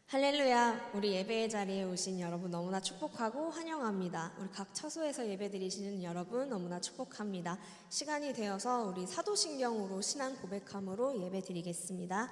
할렐루야. 우리 예배의 자리에 오신 여러분 너무나 축복하고 환영합니다. 우리 각 처소에서 예배드리시는 여러분 너무나 축복합니다. 시간이 되어서 우리 사도신경으로 신앙 고백함으로 예배드리겠습니다.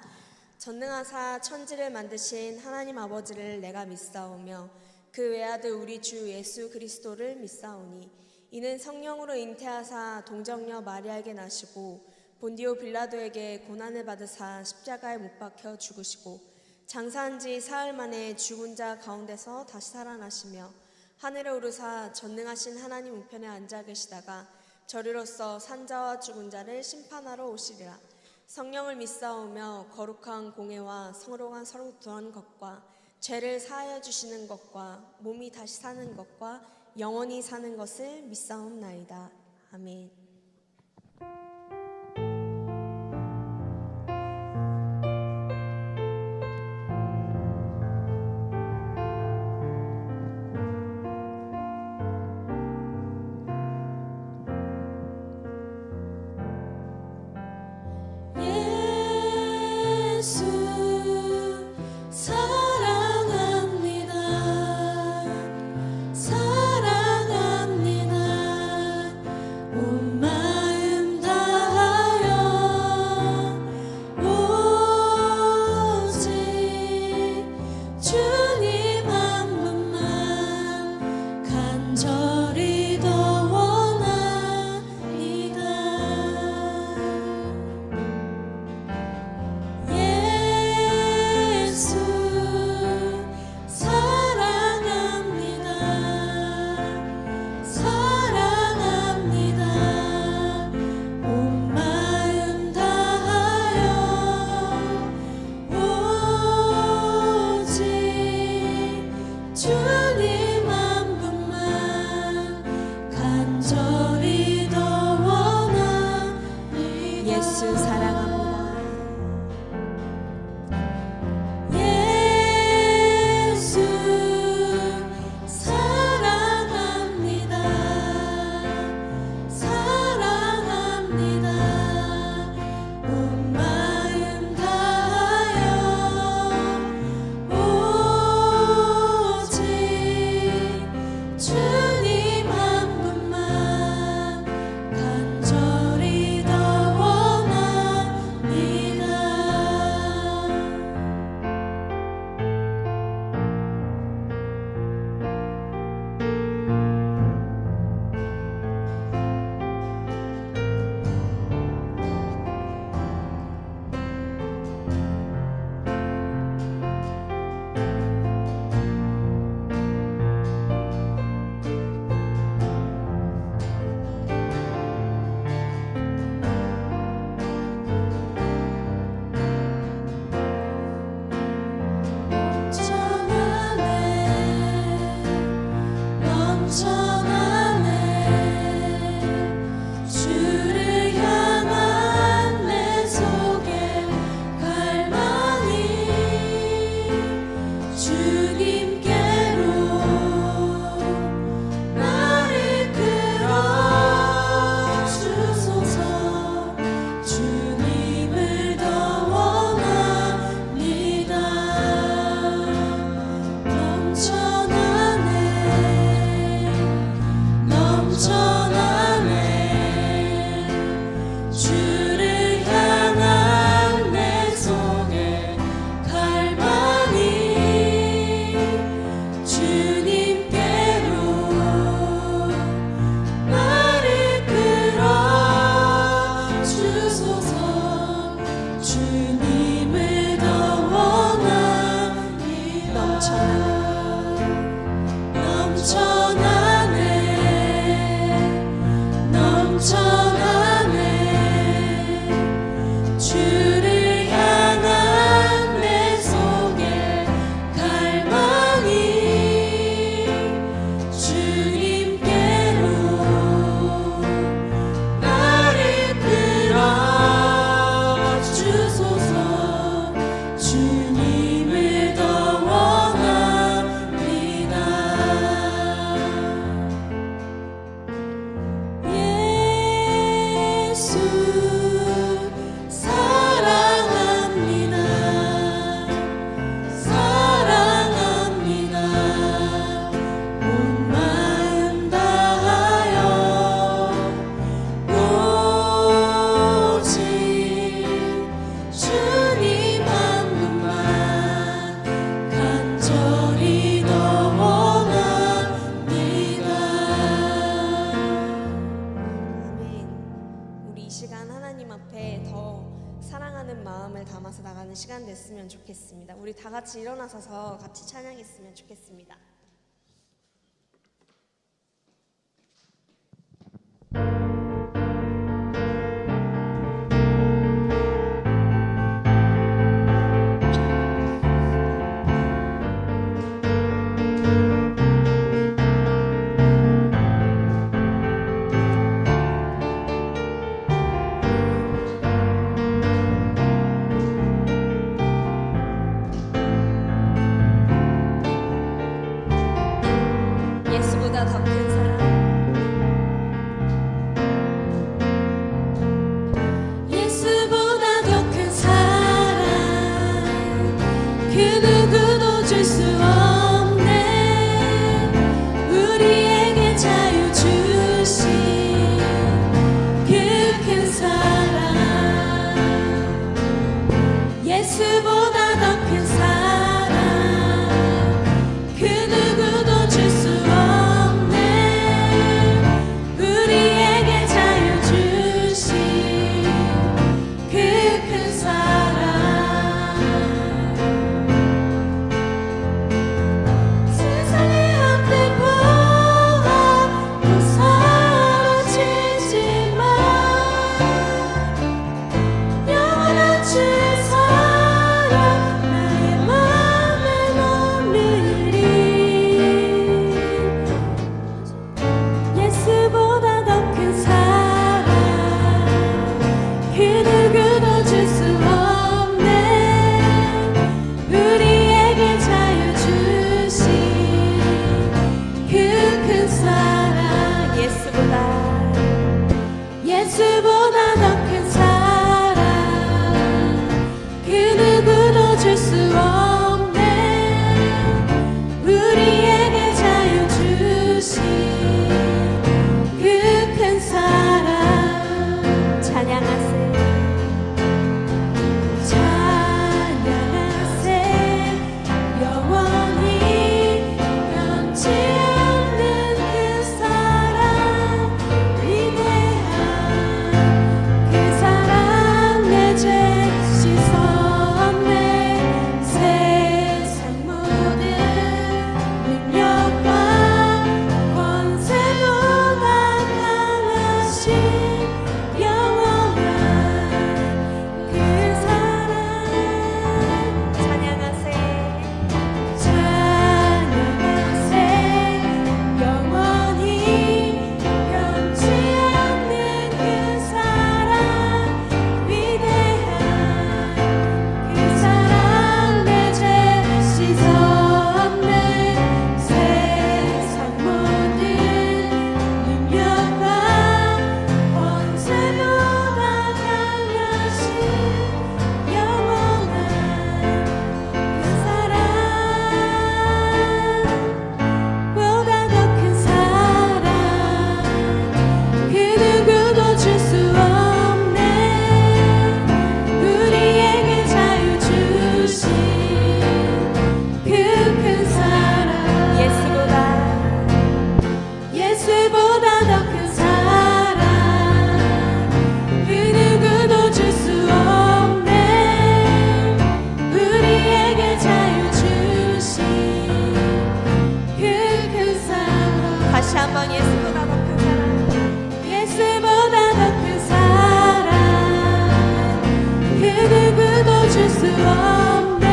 전능하사 천지를 만드신 하나님 아버지를 내가 믿사오며 그 외아들 우리 주 예수 그리스도를 믿사오니 이는 성령으로 잉태하사 동정녀 마리아에게 나시고 본디오 빌라도에게 고난을 받으사 십자가에 못 박혀 죽으시고 장사한 지 사흘 만에 죽은 자 가운데서 다시 살아나시며 하늘에 오르사 전능하신 하나님 우편에 앉아 계시다가 저리로서 산자와 죽은 자를 심판하러 오시리라. 성령을 믿사오며 거룩한 공회와 성령한 서로던 것과 죄를 사하여 주시는 것과 몸이 다시 사는 것과 영원히 사는 것을 믿사옵나이다. 아멘. 간절히 더 원합니다. 하나님 앞에 더 사랑하는 마음을 담아서 나가는 시간 됐으면 좋겠습니다. 우리 다 같이 일어나서서 같이 찬양했으면 좋겠습니다. 예수보다 더 큰 사랑, 예수보다 더 큰 사랑, 그 누구도 줄 수 없네. 우리에게 자유 주신 그 큰 사랑, 예수보다 더 큰 사랑, 그 누구도 줄 수 없네. 우리에게 자유 주신 그 큰 사랑, 세상의 헛된 보아도 사라지지만 영원한 주의 사랑 나의 맘에 머무리. 예수보다 더 큰 사랑, 그 누구도 줄 수 없네. 우리에게 자유 주신 그 큰 사랑, 예수보다 더 큰 사랑, 그 누구도 줄 수 없네. 우리에게 자유 주신 그 큰 사랑, 찬양하세요. 찬양하세. 영원히 변치 않는 그 사랑, 위대한 그 사랑, 내 죄 씻었네. 세상 모든 능력과 권세보다 강하신 영원한 그 사랑, 찬양하세요. 찬양하세. 영원히 변치 않는 그 사랑, 위대한 그 사랑, 내 죄 씻었네. 세상 모든 능력과 권세보다 강하신 영원한 그 사랑, 보다 더 큰 사랑, 그 누구도 줄 수 없네. 우리에게 자유 주신 그 큰 사랑, 예수보다 더 큰 사랑, 그 누구도 줄 수 없네. 우리에게 자유 주신 그 큰 사랑, 다시 한번 예수보다 더 큰 사랑, 예수보다 더 큰 사랑, 그 누구도 줄 수 없네.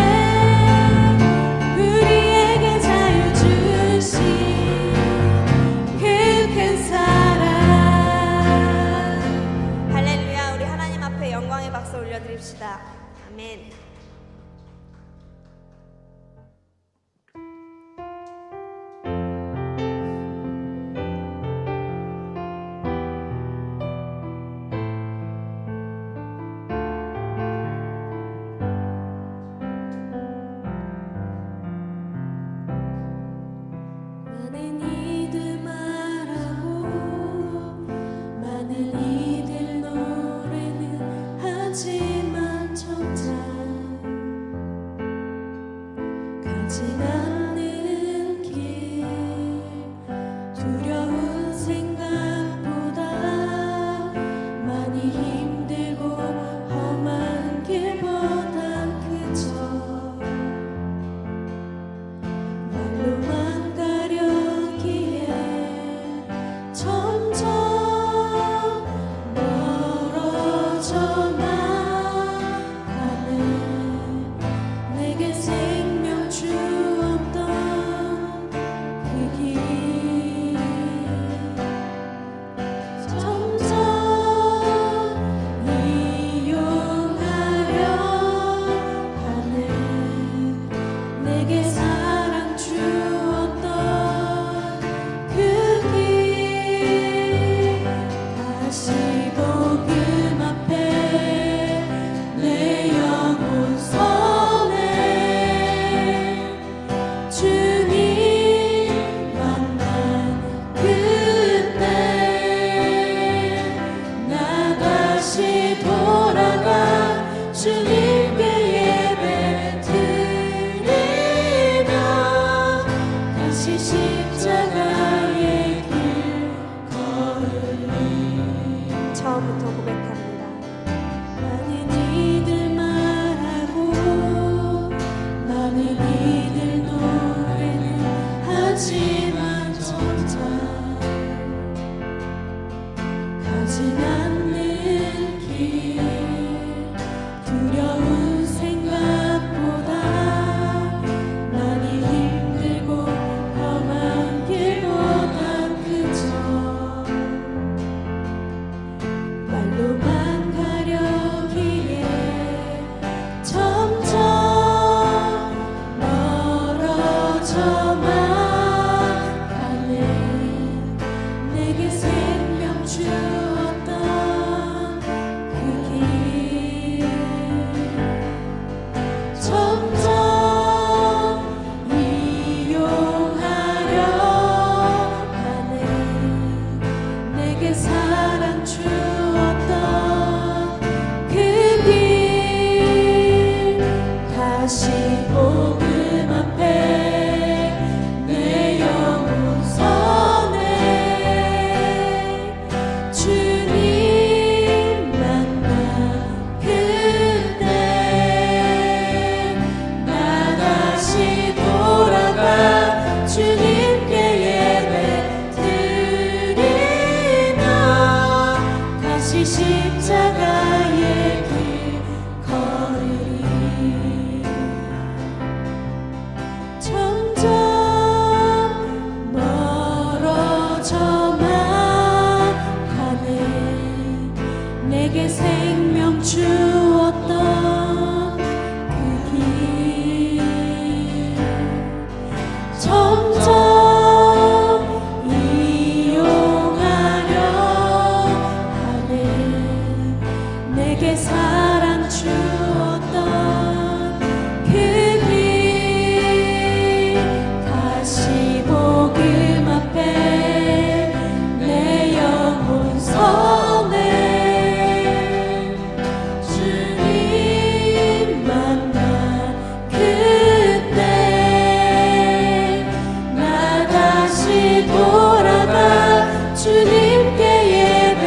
우리에게 자유 주신 그 큰 사랑. 할렐루야. 우리 하나님 앞에 영광의 박수 올려드립시다. 아멘. 많은 이들 말하고 많은 이들 노래는 하지만 정작 가진 않는 길, 두려운 생각보다 많이 힘들고 사랑 주었던 그 길 점점 이용하려 하네. 내게 사랑 주었던 그 길 다시 복음 앞에 내 영혼 서네. 주님 만난 그때 나 다시 돌아가 주님께 예배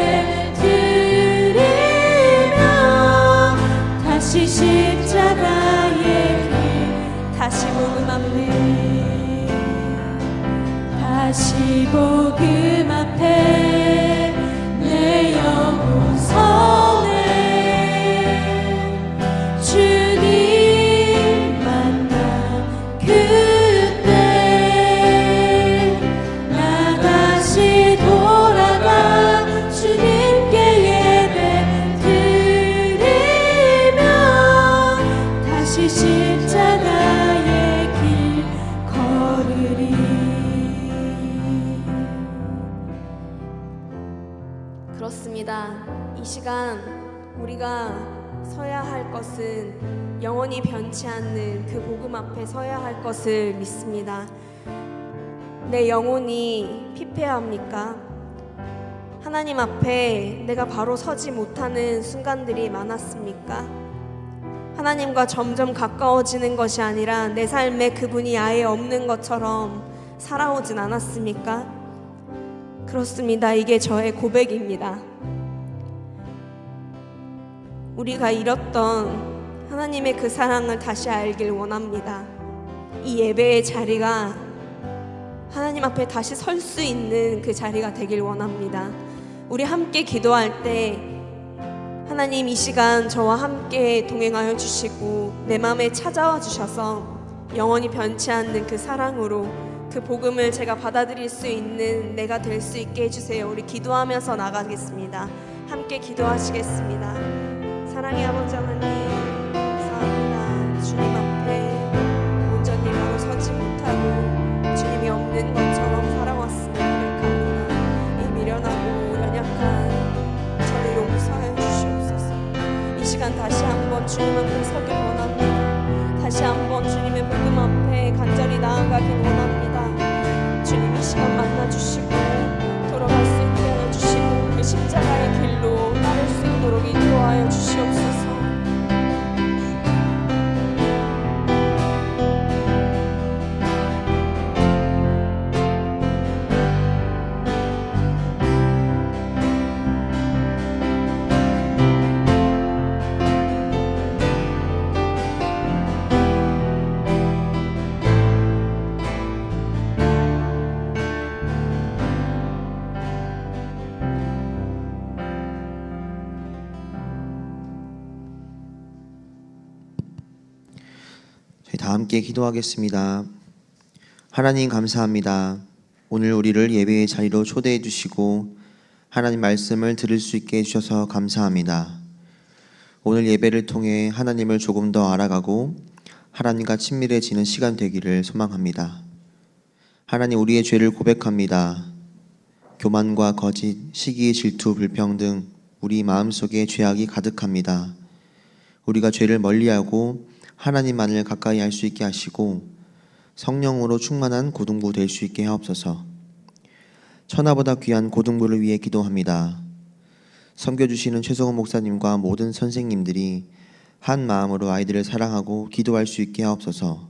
드리며 다시 십자가의 길 다시 복음 앞에 다시 복음 앞에 내 영혼 서네. 주님 만난 그때 나 다시 돌아가 주님께 예배 드리며 다시 십자가의 길 걸으리. 그렇습니다. 이 시간 우리가 서야 할 것은 영원히 변치 않는 그 복음 앞에 서야 할 것을 믿습니다. 내 영혼이 피폐합니까? 하나님 앞에 내가 바로 서지 못하는 순간들이 많았습니까? 하나님과 점점 가까워지는 것이 아니라 내 삶에 그분이 아예 없는 것처럼 살아오진 않았습니까? 그렇습니다. 이게 저의 고백입니다. 우리가 잃었던 하나님의 그 사랑을 다시 알길 원합니다. 이 예배의 자리가 하나님 앞에 다시 설 수 있는 그 자리가 되길 원합니다. 우리 함께 기도할 때 하나님 이 시간 저와 함께 동행하여 주시고 내 마음에 찾아와 주셔서 영원히 변치 않는 그 사랑으로 그 복음을 제가 받아들일 수 있는 내가 될 수 있게 해주세요. 우리 기도하면서 나가겠습니다. 함께 기도하시겠습니다. 사랑의 아버지 하나님, 감사합니다. 주님 앞에 온전히 바로 서지 못하고 주님이 없는 것처럼 살아왔으면 고백합니다. 이 미련하고 연약한 저를 용서해 주시옵소서. 이 시간 다시 한번 주님 앞에 서길 원합니다. 다시 한번 주님의 복음 앞에 간절히 나아가길 원합니다. 주님 이 시간 만나주시고 돌아갈 수 있게 하여 주시고 그 십자가의 길로 따를 수 있도록 인도하여 주시옵소서. 다 함께 기도하겠습니다. 하나님 감사합니다. 오늘 우리를 예배의 자리로 초대해 주시고 하나님 말씀을 들을 수 있게 해주셔서 감사합니다. 오늘 예배를 통해 하나님을 조금 더 알아가고 하나님과 친밀해지는 시간 되기를 소망합니다. 하나님, 우리의 죄를 고백합니다. 교만과 거짓, 시기, 질투, 불평 우리 마음속에 죄악이 가득합니다. 우리가 죄를 멀리하고 하나님만을 가까이 할 수 있게 하시고 성령으로 충만한 고등부 될 수 있게 하옵소서. 천하보다 귀한 고등부를 위해 기도합니다. 섬겨주시는 최성훈 목사님과 모든 선생님들이 한 마음으로 아이들을 사랑하고 기도할 수 있게 하옵소서.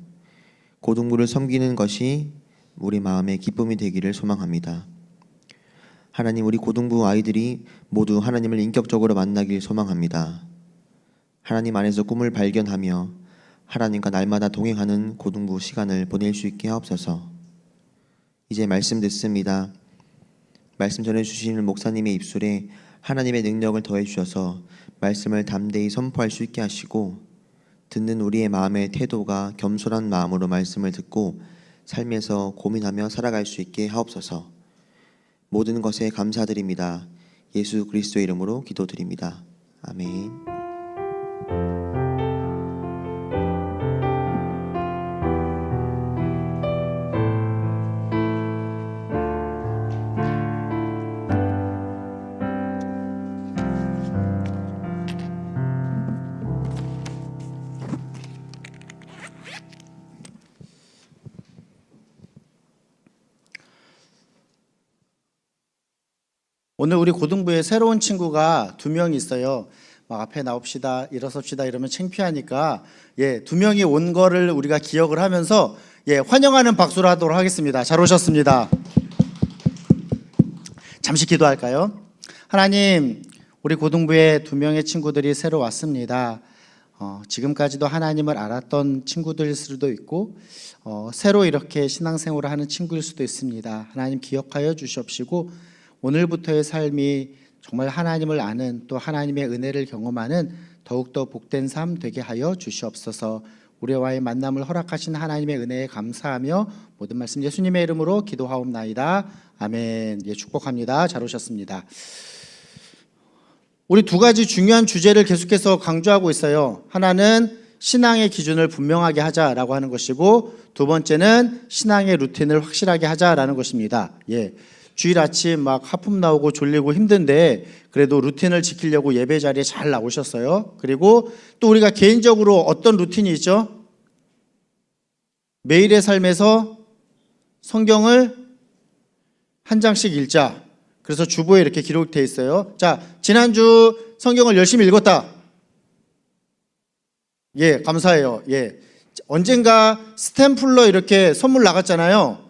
고등부를 섬기는 것이 우리 마음의 기쁨이 되기를 소망합니다. 하나님, 우리 고등부 아이들이 모두 하나님을 인격적으로 만나길 소망합니다. 하나님 안에서 꿈을 발견하며 하나님과 날마다 동행하는 고등부 시간을 보낼 수 있게 하옵소서. 이제 말씀 듣습니다. 말씀 전해주시는 목사님의 입술에 하나님의 능력을 더해 주셔서 말씀을 담대히 선포할 수 있게 하시고 듣는 우리의 마음의 태도가 겸손한 마음으로 말씀을 듣고 삶에서 고민하며 살아갈 수 있게 하옵소서. 모든 것에 감사드립니다. 예수 그리스도의 이름으로 기도드립니다. 아멘. 오늘 우리 고등부에 새로운 친구가 2명 있어요. 막 앞에 나옵시다, 일어섭시다 이러면 창피하니까 2명이 온 거를 우리가 기억을 하면서 환영하는 박수를 하도록 하겠습니다. 잘 오셨습니다. 잠시 기도할까요? 하나님, 우리 고등부에 2명의 친구들이 새로 왔습니다. 지금까지도 하나님을 알았던 친구들일 수도 있고 새로 이렇게 신앙생활을 하는 친구일 수도 있습니다. 하나님 기억하여 주시옵시고 오늘부터의 삶이 정말 하나님을 아는 또 하나님의 은혜를 경험하는 더욱더 복된 삶 되게 하여 주시옵소서. 우리와의 만남을 허락하신 하나님의 은혜에 감사하며 모든 말씀 예수님의 이름으로 기도하옵나이다. 아멘. 축복합니다. 잘 오셨습니다. 우리 2가지 중요한 주제를 계속해서 강조하고 있어요. 하나는 신앙의 기준을 분명하게 하자라고 하는 것이고, 2번째는 신앙의 루틴을 확실하게 하자라는 것입니다. 주일 아침 막 하품 나오고 졸리고 힘든데 그래도 루틴을 지키려고 예배 자리에 잘 나오셨어요. 그리고 또 우리가 개인적으로 어떤 루틴이 있죠? 매일의 삶에서 성경을 한 장씩 읽자. 그래서 주보에 이렇게 기록되어 있어요. 자, 지난주 성경을 열심히 읽었다. 감사해요. 언젠가 스탬플러 이렇게 선물 나갔잖아요.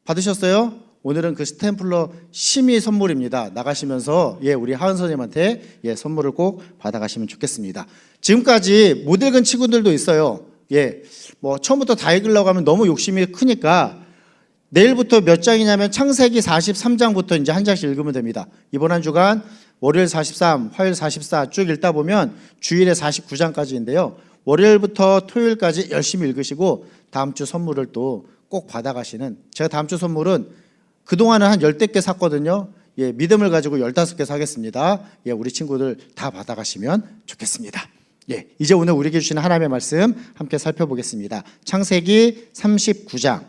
받으셨어요? 오늘은 그 스탬플러 심의 선물입니다. 나가시면서 우리 하은 선생님한테 선물을 꼭 받아가시면 좋겠습니다. 지금까지 못 읽은 친구들도 있어요. 뭐 처음부터 다 읽으려고 하면 너무 욕심이 크니까 내일부터 몇 장이냐면 창세기 43장부터 이제 한 장씩 읽으면 됩니다. 이번 한 주간 월요일 43, 화요일 44 쭉 읽다 보면 주일에 49장까지인데요. 월요일부터 토요일까지 열심히 읽으시고 다음 주 선물을 또 꼭 받아가시는, 제가 다음 주 선물은 그동안은 한 10개 샀거든요. 믿음을 가지고 15개 사겠습니다. 우리 친구들 다 받아가시면 좋겠습니다. 이제 오늘 우리에게 주시는 하나님의 말씀 함께 살펴보겠습니다. 창세기 39장.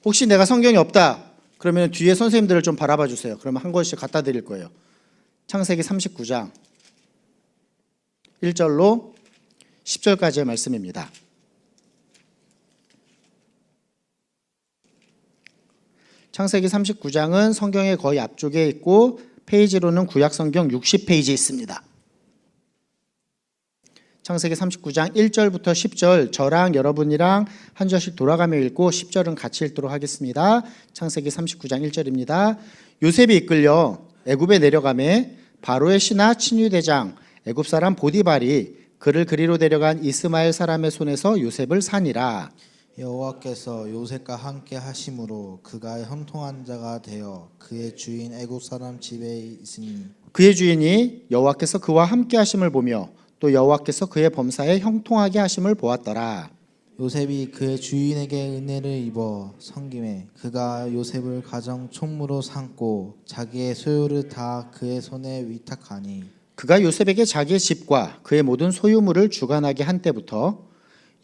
혹시 내가 성경이 없다 그러면 뒤에 선생님들을 좀 바라봐 주세요. 그러면 한 권씩 갖다 드릴 거예요. 창세기 39장 1절로 10절까지의 말씀입니다. 창세기 39장은 성경의 거의 앞쪽에 있고 페이지로는 구약성경 60페이지 있습니다. 창세기 39장 1절부터 10절 저랑 여러분이랑 한 절씩 돌아가며 읽고 10절은 같이 읽도록 하겠습니다. 창세기 39장 1절입니다. 요셉이 이끌려 애굽에 내려가매 바로의 신하 친위대장 애굽 사람 보디발이 그를 그리로 데려간 이스마엘 사람의 손에서 요셉을 산이라. 여호와께서 요셉과 함께 하심으로 그가 형통한 자가 되어 그의 주인 애굽 사람 집에 있으니 그의 주인이 여호와께서 그와 함께 하심을 보며 또 여호와께서 그의 범사에 형통하게 하심을 보았더라. 요셉이 그의 주인에게 은혜를 입어 섬김에 그가 요셉을 가정 총무로 삼고 자기의 소유를 다 그의 손에 위탁하니 그가 요셉에게 자기의 집과 그의 모든 소유물을 주관하게 한 때부터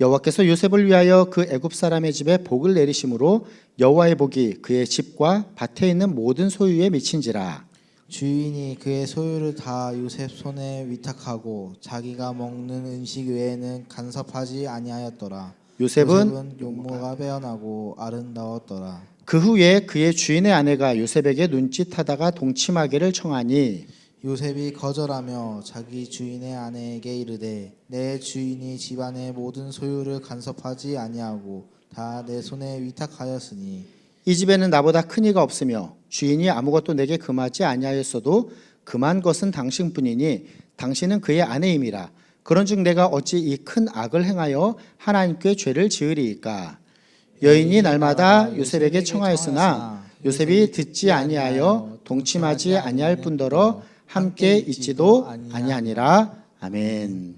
여호와께서 요셉을 위하여 그 애굽 사람의 집에 복을 내리심으로 여호와의 복이 그의 집과 밭에 있는 모든 소유에 미친지라. 주인이 그의 소유를 다 요셉 손에 위탁하고 자기가 먹는 음식 외에는 간섭하지 아니하였더라. 요셉은 용모가 빼어나고 아름다웠더라. 그 후에 그의 주인의 아내가 요셉에게 눈짓하다가 동침하기를 청하니 요셉이 거절하며 자기 주인의 아내에게 이르되 내 주인이 집안의 모든 소유를 간섭하지 아니하고 다 내 손에 위탁하였으니 이 집에는 나보다 큰 이가 없으며 주인이 아무것도 내게 금하지 아니하였어도 금한 것은 당신뿐이니 당신은 그의 아내임이라. 그런즉 내가 어찌 이 큰 악을 행하여 하나님께 죄를 지으리이까. 여인이 날마다 요셉에게 청하였으나 요셉이 듣지 아니하여 동침하지 아니할 뿐더러 함께 있지도 아니하니라. 아멘.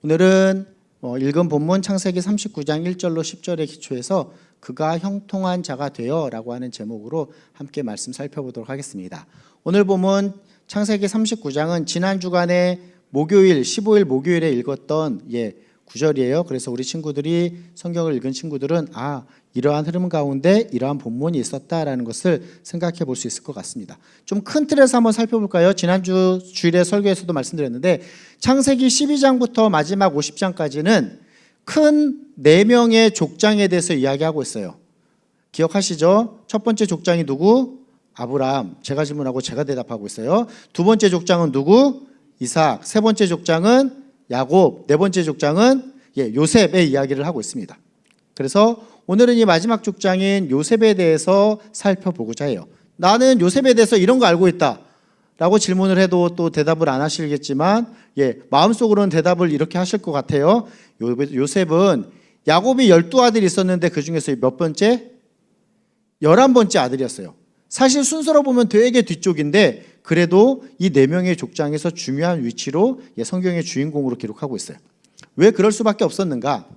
오늘은 읽은 본문 창세기 39장 1절로 10절에 기초해서 그가 형통한 자가 되어 라고 하는 제목으로 함께 말씀 살펴보도록 하겠습니다. 오늘 본문 창세기 39장은 지난 주간에 목요일 15일 목요일에 읽었던 구절이에요. 그래서 우리 친구들이 성경을 읽은 친구들은 이러한 흐름 가운데 이러한 본문이 있었다라는 것을 생각해 볼 수 있을 것 같습니다. 좀 큰 틀에서 한번 살펴볼까요? 지난주 주일에 설교에서도 말씀드렸는데 창세기 12장부터 마지막 50장까지는 큰 4명의 족장에 대해서 이야기하고 있어요. 기억하시죠? 첫 번째 족장이 누구? 아브라함. 제가 질문하고 제가 대답하고 있어요. 두 번째 족장은 누구? 이삭. 세 번째 족장은 야곱. 네 번째 족장은 요셉의 이야기를 하고 있습니다. 그래서 오늘은 이 마지막 족장인 요셉에 대해서 살펴보고자 해요. 나는 요셉에 대해서 이런 거 알고 있다 라고 질문을 해도 또 대답을 안 하시겠지만 마음속으로는 대답을 이렇게 하실 것 같아요. 요셉은 야곱이 12아들이 있었는데 그 중에서 몇 번째? 11번째 아들이었어요. 사실 순서로 보면 되게 뒤쪽인데 그래도 이 4명의 족장에서 중요한 위치로 성경의 주인공으로 기록하고 있어요. 왜 그럴 수밖에 없었는가?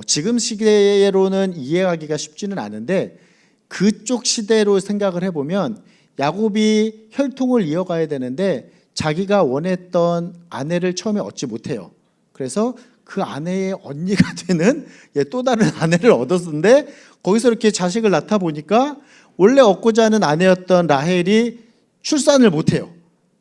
지금 시대로는 이해하기가 쉽지는 않은데 그쪽 시대로 생각을 해보면 야곱이 혈통을 이어가야 되는데 자기가 원했던 아내를 처음에 얻지 못해요. 그래서 그 아내의 언니가 되는 또 다른 아내를 얻었는데 거기서 이렇게 자식을 낳다 보니까 원래 얻고자 하는 아내였던 라헬이 출산을 못해요.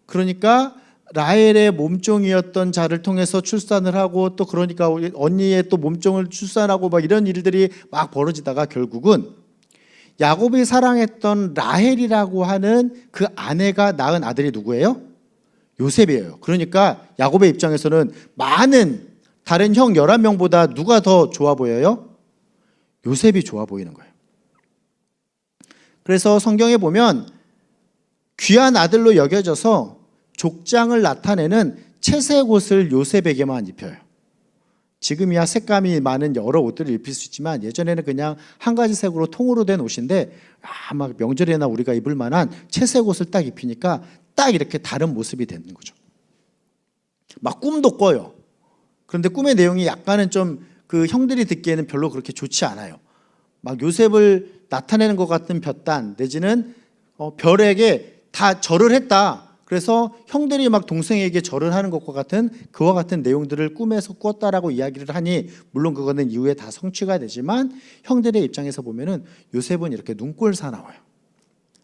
그러니까 라헬의 몸종이었던 자를 통해서 출산을 하고 또 그러니까 언니의 또 몸종을 출산하고 막 이런 일들이 막 벌어지다가 결국은 야곱이 사랑했던 라헬이라고 하는 그 아내가 낳은 아들이 누구예요? 요셉이에요. 그러니까 야곱의 입장에서는 많은 다른 형 11명보다 누가 더 좋아 보여요? 요셉이 좋아 보이는 거예요. 그래서 성경에 보면 귀한 아들로 여겨져서 족장을 나타내는 채색 옷을 요셉에게만 입혀요. 지금이야 색감이 많은 여러 옷들을 입힐 수 있지만 예전에는 그냥 한 가지 색으로 통으로 된 옷인데 막 명절에나 우리가 입을 만한 채색 옷을 딱 입히니까 딱 이렇게 다른 모습이 되는 거죠. 막 꿈도 꿔요. 그런데 꿈의 내용이 약간은 좀 그 형들이 듣기에는 별로 그렇게 좋지 않아요. 막 요셉을 나타내는 것 같은 볕단 내지는 별에게 다 절을 했다. 그래서 형들이 막 동생에게 절을 하는 것과 같은 그와 같은 내용들을 꿈에서 꿨다라고 이야기를 하니 물론 그거는 이후에 다 성취가 되지만 형들의 입장에서 보면은 요셉은 이렇게 눈꼴 사나워요.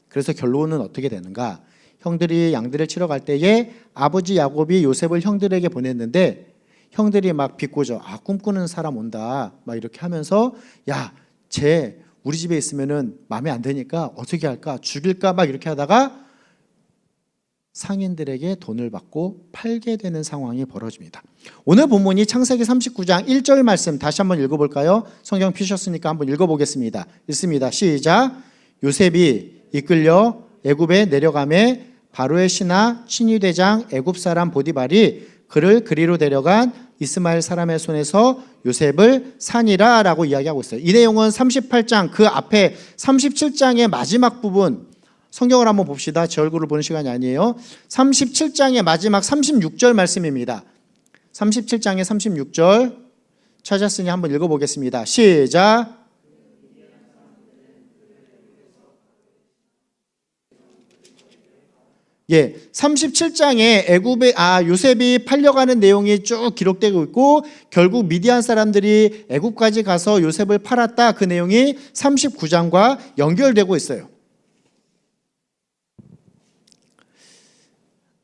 그래서 결론은 어떻게 되는가? 형들이 양들을 치러 갈 때에 아버지 야곱이 요셉을 형들에게 보냈는데 형들이 막 비꼬죠. 꿈꾸는 사람 온다. 막 이렇게 하면서 쟤 우리 집에 있으면은 마음에 안 드니까 어떻게 할까? 죽일까? 막 이렇게 하다가 상인들에게 돈을 받고 팔게 되는 상황이 벌어집니다. 오늘 본문이 창세기 39장 1절 말씀 다시 한번 읽어볼까요? 성경 피셨으니까 한번 읽어보겠습니다. 읽습니다. 시작. 요셉이 이끌려 애굽에 내려가매 바로의 신하 친위대장 애굽 사람 보디발이 그를 그리로 데려간 이스마엘 사람의 손에서 요셉을 산이라 라고 이야기하고 있어요. 이 내용은 38장 그 앞에 37장의 마지막 부분 성경을 한번 봅시다. 제 얼굴을 보는 시간이 아니에요. 37장의 마지막 36절 말씀입니다. 37장의 36절 찾았으니 한번 읽어보겠습니다. 시작. 예, 37장에 요셉이 팔려가는 내용이 쭉 기록되고 있고 결국 미디안 사람들이 애굽까지 가서 요셉을 팔았다. 그 내용이 39장과 연결되고 있어요.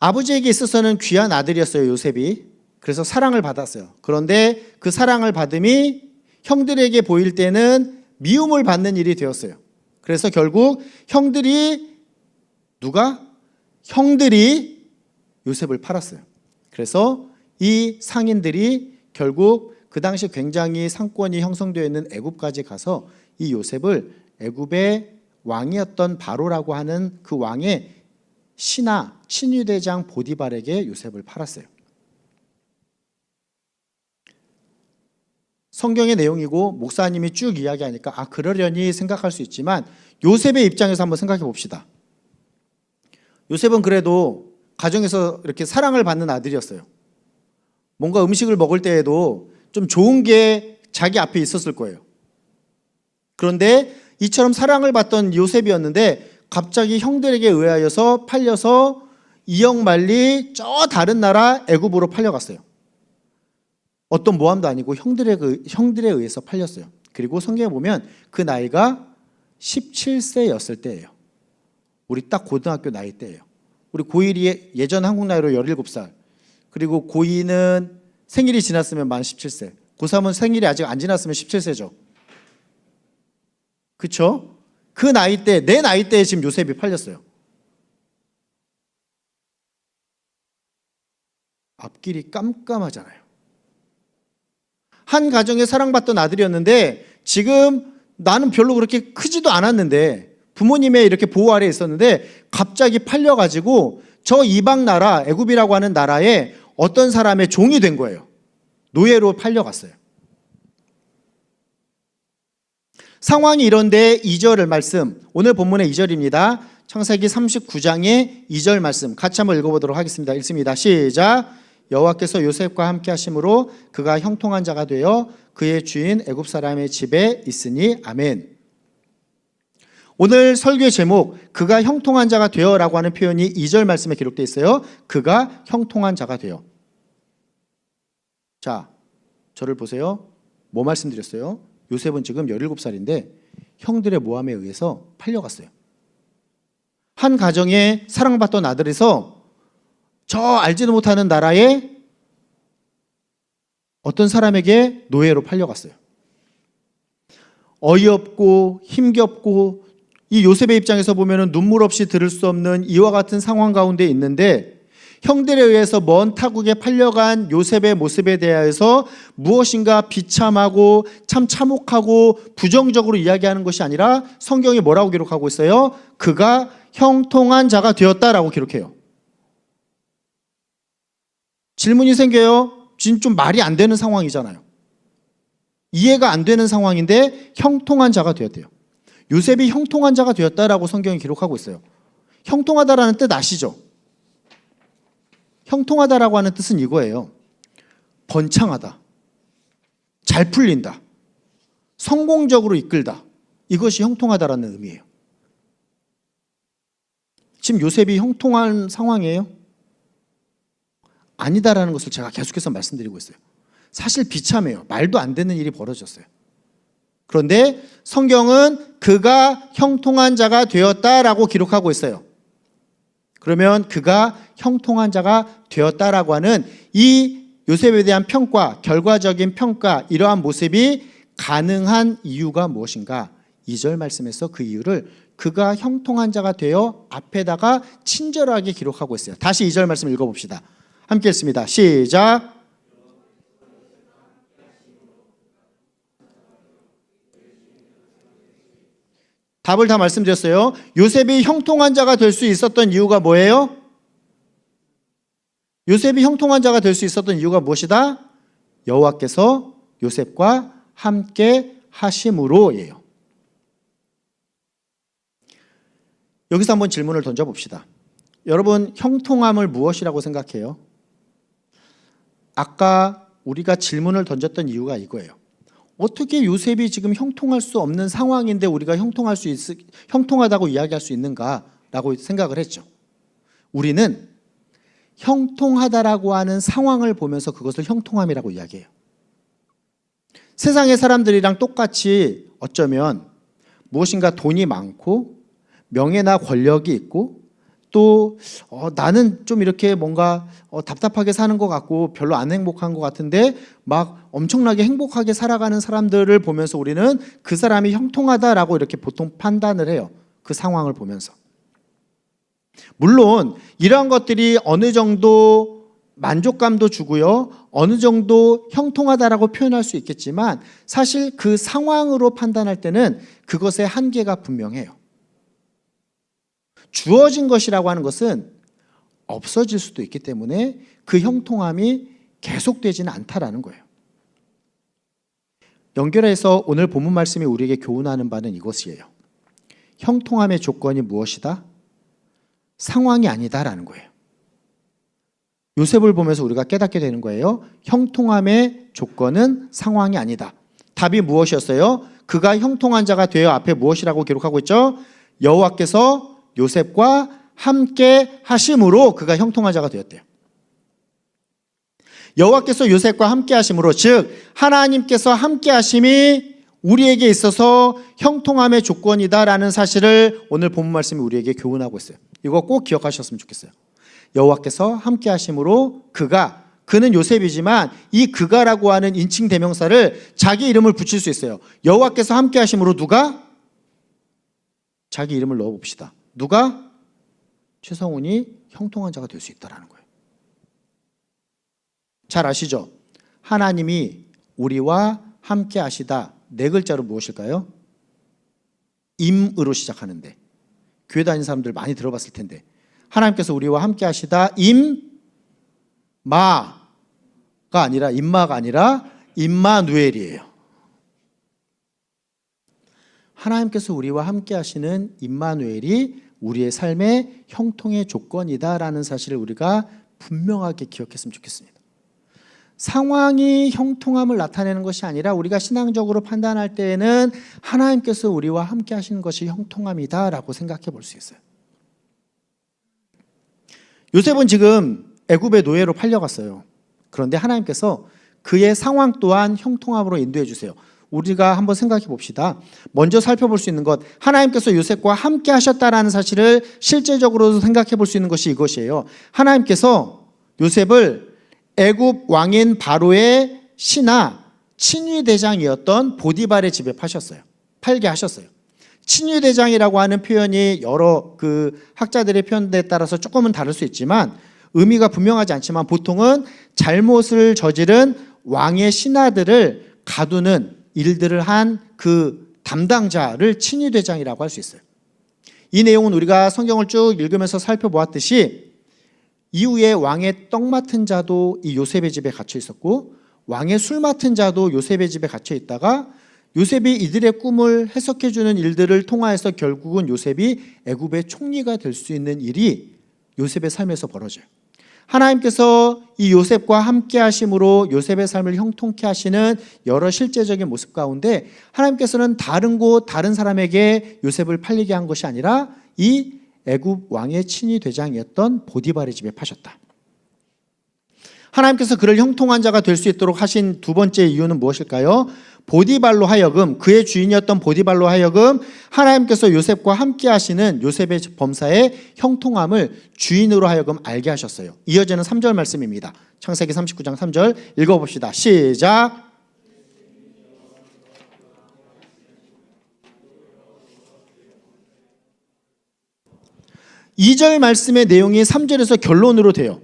아버지에게 있어서는 귀한 아들이었어요, 요셉이. 그래서 사랑을 받았어요. 그런데 그 사랑을 받음이 형들에게 보일 때는 미움을 받는 일이 되었어요. 그래서 결국 형들이 요셉을 팔았어요. 그래서 이 상인들이 결국 그 당시 굉장히 상권이 형성되어 있는 애굽까지 가서 이 요셉을 애굽의 왕이었던 바로라고 하는 그 왕의 신하 친위대장 보디발에게 요셉을 팔았어요. 성경의 내용이고 목사님이 쭉 이야기하니까 그러려니 생각할 수 있지만 요셉의 입장에서 한번 생각해 봅시다. 요셉은 그래도 가정에서 이렇게 사랑을 받는 아들이었어요. 뭔가 음식을 먹을 때에도 좀 좋은 게 자기 앞에 있었을 거예요. 그런데 이처럼 사랑을 받던 요셉이었는데 갑자기 형들에게 의하여서 팔려서 이역만리 저 다른 나라 애굽으로 팔려갔어요. 어떤 모함도 아니고 형들에 의해서 팔렸어요. 그리고 성경에 보면 그 나이가 17세였을 때예요. 우리 딱 고등학교 나이 때예요. 우리 고1이 예전 한국 나이로 17살. 그리고 고2는 생일이 지났으면 만 17세. 고3은 생일이 아직 안 지났으면 17세죠. 그쵸? 그 나이 때, 내 나이 때에 지금 요셉이 팔렸어요. 앞길이 깜깜하잖아요. 한 가정에 사랑받던 아들이었는데 지금 나는 별로 그렇게 크지도 않았는데 부모님의 이렇게 보호 아래에 있었는데 갑자기 팔려가지고 저 이방 나라, 애굽이라고 하는 나라에 어떤 사람의 종이 된 거예요. 노예로 팔려갔어요. 상황이 이런데 2절 말씀, 오늘 본문의 2절입니다. 창세기 39장의 2절 말씀 같이 한번 읽어보도록 하겠습니다. 읽습니다. 시작. 여호와께서 요셉과 함께 하심으로 그가 형통한 자가 되어 그의 주인 애굽 사람의 집에 있으니 아멘. 오늘 설교의 제목 그가 형통한 자가 되어라고 하는 표현이 2절 말씀에 기록되어 있어요. 그가 형통한 자가 되어. 자, 저를 보세요. 뭐 말씀드렸어요? 요셉은 지금 17살인데 형들의 모함에 의해서 팔려갔어요. 한 가정에 사랑받던 아들에서 저 알지도 못하는 나라에 어떤 사람에게 노예로 팔려갔어요. 어이없고 힘겹고 이 요셉의 입장에서 보면 눈물 없이 들을 수 없는 이와 같은 상황 가운데 있는데 형들에 의해서 먼 타국에 팔려간 요셉의 모습에 대해서 무엇인가 비참하고 참 참혹하고 부정적으로 이야기하는 것이 아니라 성경이 뭐라고 기록하고 있어요? 그가 형통한 자가 되었다라고 기록해요. 질문이 생겨요. 지금 좀 말이 안 되는 상황이잖아요. 이해가 안 되는 상황인데 형통한 자가 되었대요. 요셉이 형통한 자가 되었다라고 성경이 기록하고 있어요. 형통하다라는 뜻 아시죠? 형통하다라고 하는 뜻은 이거예요. 번창하다, 잘 풀린다, 성공적으로 이끌다. 이것이 형통하다라는 의미예요. 지금 요셉이 형통한 상황이에요? 아니다라는 것을 제가 계속해서 말씀드리고 있어요. 사실 비참해요. 말도 안 되는 일이 벌어졌어요. 그런데 성경은 그가 형통한 자가 되었다라고 기록하고 있어요. 그러면 그가 형통한 자가 되었다라고 하는 이 요셉에 대한 평가, 결과적인 평가, 이러한 모습이 가능한 이유가 무엇인가? 2절 말씀에서 그 이유를 그가 형통한 자가 되어 앞에다가 친절하게 기록하고 있어요. 다시 2절 말씀 읽어봅시다. 함께 읽습니다. 시작. 답을 다 말씀드렸어요. 요셉이 형통한 자가 될 수 있었던 이유가 뭐예요? 요셉이 형통한 자가 될 수 있었던 이유가 무엇이다? 여호와께서 요셉과 함께 하심으로예요. 여기서 한번 질문을 던져봅시다. 여러분, 형통함을 무엇이라고 생각해요? 아까 우리가 질문을 던졌던 이유가 이거예요. 어떻게 요셉이 지금 형통할 수 없는 상황인데 우리가 형통하다고 이야기할 수 있는가라고 생각을 했죠. 우리는 형통하다라고 하는 상황을 보면서 그것을 형통함이라고 이야기해요. 세상의 사람들이랑 똑같이 어쩌면 무엇인가 돈이 많고 명예나 권력이 있고 또 나는 좀 이렇게 뭔가 답답하게 사는 것 같고 별로 안 행복한 것 같은데 막 엄청나게 행복하게 살아가는 사람들을 보면서 우리는 그 사람이 형통하다라고 이렇게 보통 판단을 해요. 그 상황을 보면서. 물론 이러한 것들이 어느 정도 만족감도 주고요. 어느 정도 형통하다라고 표현할 수 있겠지만 사실 그 상황으로 판단할 때는 그것의 한계가 분명해요. 주어진 것이라고 하는 것은 없어질 수도 있기 때문에 그 형통함이 계속되지는 않다라는 거예요. 연결해서 오늘 본문 말씀이 우리에게 교훈하는 바는 이것이에요. 형통함의 조건이 무엇이다? 상황이 아니다라는 거예요. 요셉을 보면서 우리가 깨닫게 되는 거예요. 형통함의 조건은 상황이 아니다. 답이 무엇이었어요? 그가 형통한 자가 되어 앞에 무엇이라고 기록하고 있죠? 여호와께서 요셉과 함께 하심으로 그가 형통한 자가 되었대요. 여호와께서 요셉과 함께 하심으로, 즉 하나님께서 함께 하심이 우리에게 있어서 형통함의 조건이다라는 사실을 오늘 본문 말씀이 우리에게 교훈하고 있어요. 이거 꼭 기억하셨으면 좋겠어요. 여호와께서 함께 하심으로 그가 그는 요셉이지만 이 그가라고 하는 인칭 대명사를 자기 이름을 붙일 수 있어요. 여호와께서 함께 하심으로 누가? 자기 이름을 넣어봅시다. 누가? 최성훈이 형통한 자가 될 수 있다는 거예요. 잘 아시죠? 하나님이 우리와 함께 하시다. 네 글자로 무엇일까요? 임으로 시작하는데, 교회 다니는 사람들 많이 들어봤을 텐데, 하나님께서 우리와 함께 하시다. 임마가 아니라 임마누엘이에요. 하나님께서 우리와 함께 하시는 임마누엘이 우리의 삶의 형통의 조건이다라는 사실을 우리가 분명하게 기억했으면 좋겠습니다. 상황이 형통함을 나타내는 것이 아니라 우리가 신앙적으로 판단할 때에는 하나님께서 우리와 함께 하시는 것이 형통함이다라고 생각해 볼 수 있어요. 요셉은 지금 애굽의 노예로 팔려갔어요. 그런데 하나님께서 그의 상황 또한 형통함으로 인도해 주세요. 우리가 한번 생각해 봅시다. 먼저 살펴볼 수 있는 것, 하나님께서 요셉과 함께 하셨다라는 사실을 실제적으로 생각해 볼 수 있는 것이 이것이에요. 하나님께서 요셉을 애굽 왕인 바로의 신하 친위대장이었던 보디발의 집에 팔게 하셨어요. 친위대장이라고 하는 표현이 여러 학자들의 표현에 따라서 조금은 다를 수 있지만 의미가 분명하지 않지만 보통은 잘못을 저지른 왕의 신하들을 가두는 일들을 한 그 담당자를 친위대장이라고 할 수 있어요. 이 내용은 우리가 성경을 쭉 읽으면서 살펴보았듯이 이후에 왕의 떡 맡은 자도 이 요셉의 집에 갇혀 있었고 왕의 술 맡은 자도 요셉의 집에 갇혀 있다가 요셉이 이들의 꿈을 해석해 주는 일들을 통하여서 결국은 요셉이 애굽의 총리가 될 수 있는 일이 요셉의 삶에서 벌어져요. 하나님께서 이 요셉과 함께 하심으로 요셉의 삶을 형통케 하시는 여러 실제적인 모습 가운데 하나님께서는 다른 사람에게 요셉을 팔리게 한 것이 아니라 이 애굽 왕의 친위 대장이었던 보디발의 집에 파셨다. 하나님께서 그를 형통한 자가 될 수 있도록 하신 두 번째 이유는 무엇일까요? 보디발로 하여금, 그의 주인이었던 보디발로 하여금 하나님께서 요셉과 함께 하시는 요셉의 범사의 형통함을 주인으로 하여금 알게 하셨어요. 이어지는 3절 말씀입니다. 창세기 39장 3절 읽어봅시다. 시작. 이 절 말씀의 내용이 3절에서 결론으로 돼요.